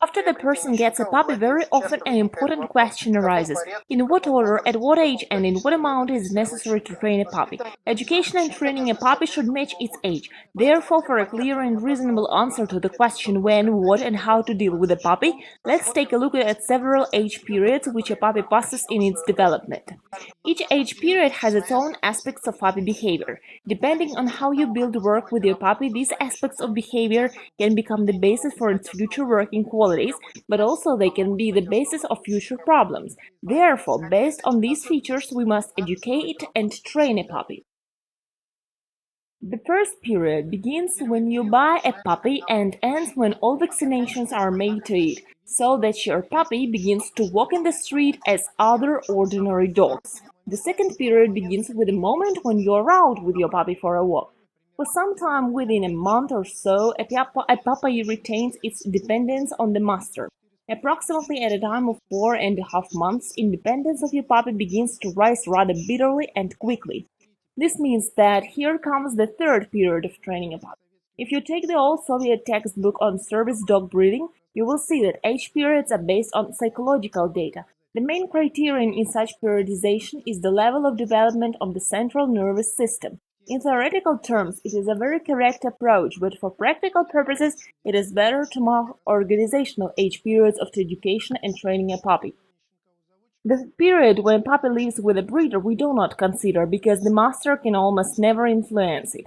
After the person gets a puppy, very often an important question arises: in what order, at what age, and in what amount is it necessary to train a puppy? Education and training a puppy should match its age. Therefore, for a clear and reasonable answer to the question when, what, and how to deal with a puppy, let's take a look at several age periods which a puppy passes in its development. Each age period has its own aspects of puppy behavior. Depending on how you build work with your puppy, these aspects of behavior can become the basis for its future working qualities, but also they can be the basis of future problems. Therefore, based on these features, we must educate and train a puppy. The first period begins when you buy a puppy and ends when all vaccinations are made to it, so that your puppy begins to walk in the street as other ordinary dogs. The second period begins with the moment when you are out with your puppy for a walk. For some time within a month or so, a puppy retains its dependence on the master. Approximately at a time of 4.5 months, independence of your puppy begins to rise rather bitterly and quickly. This means that here comes the third period of training a puppy. If you take the old Soviet textbook on service dog breeding, you will see that age periods are based on psychological data. The main criterion in such periodization is the level of development of the central nervous system. In theoretical terms, it is a very correct approach, but for practical purposes, it is better to mark organizational age periods of education and training a puppy. The period when puppy lives with a breeder we do not consider, because the master can almost never influence it.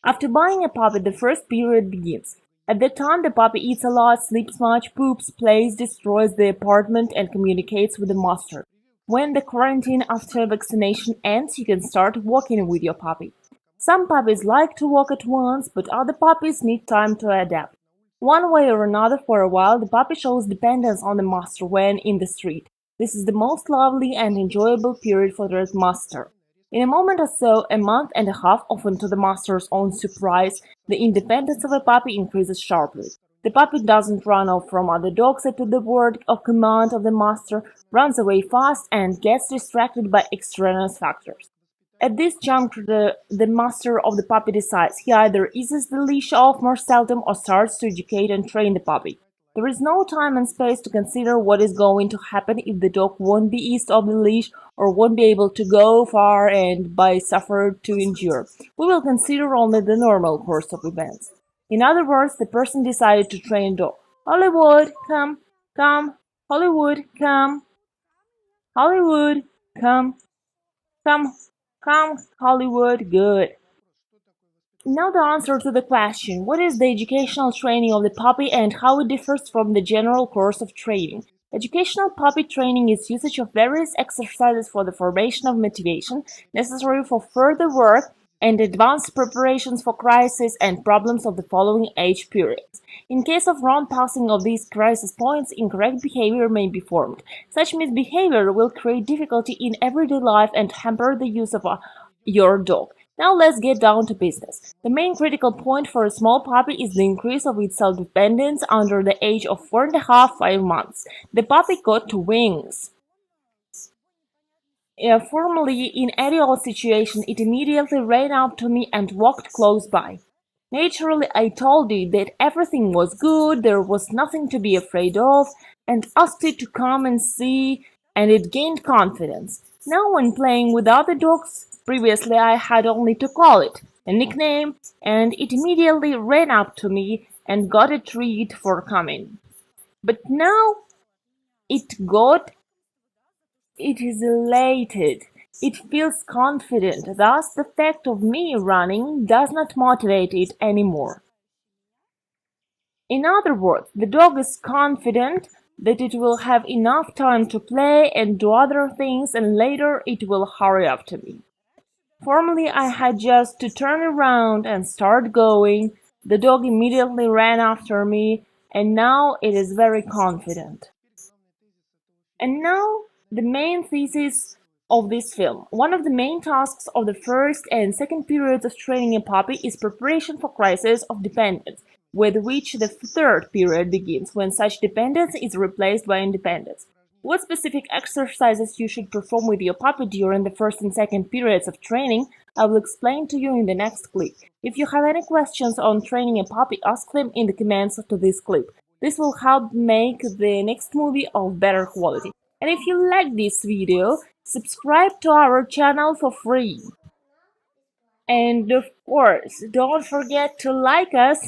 After buying a puppy, the first period begins. At that time, the puppy eats a lot, sleeps much, poops, plays, destroys the apartment, and communicates with the master. When the quarantine after vaccination ends, you can start walking with your puppy. Some puppies like to walk at once, but other puppies need time to adapt. One way or another, for a while, the puppy shows dependence on the master when in the street. This is the most lovely and enjoyable period for the master. In a moment or so, a month and a half, often to the master's own surprise, the independence of a puppy increases sharply. The puppy doesn't run off from other dogs at the word of command of the master, runs away fast, and gets distracted by extraneous factors. At this juncture, the master of the puppy decides. He either eases the leash off more seldom or starts to educate and train the puppy. There is no time and space to consider what is going to happen if the dog won't be eased off the leash or won't be able to go far and by suffer to endure. We will consider only the normal course of events. In other words, the person decided to train a dog. Hollywood, come, come, Hollywood, come, Hollywood, come, come, come, Hollywood, good. Now the answer to the question, what is the educational training of the puppy and how it differs from the general course of training? Educational puppy training is usage of various exercises for the formation of motivation necessary for further work and advanced preparations for crises and problems of the following age periods. In case of wrong passing of these crisis points, incorrect behavior may be formed. Such misbehavior will create difficulty in everyday life and hamper the use of your dog. Now let's get down to business. The main critical point for a small puppy is the increase of its self-dependence under the age of 4.5–5 months. The puppy got wings. Formerly, in any odd situation, it immediately ran up to me and walked close by. Naturally, I told it that everything was good, there was nothing to be afraid of, and asked it to come and see, and it gained confidence. Now, when playing with other dogs, previously I had only to call it a nickname, and it immediately ran up to me and got a treat for coming. But now it is elated. It feels confident. Thus, the fact of me running does not motivate it anymore. In other words, the dog is confident that it will have enough time to play and do other things, and later it will hurry up to me. Formerly, I had just to turn around and start going. The dog immediately ran after me, and now it is very confident. And now, the main thesis of this film. One of the main tasks of the first and second periods of training a puppy is preparation for crisis of dependence, with which the third period begins, when such dependence is replaced by independence. What specific exercises you should perform with your puppy during the first and second periods of training, I will explain to you in the next clip. If you have any questions on training a puppy, ask them in the comments to this clip. This will help make the next movie of better quality. And if you like this video, subscribe to our channel for free. And of course, don't forget to like us.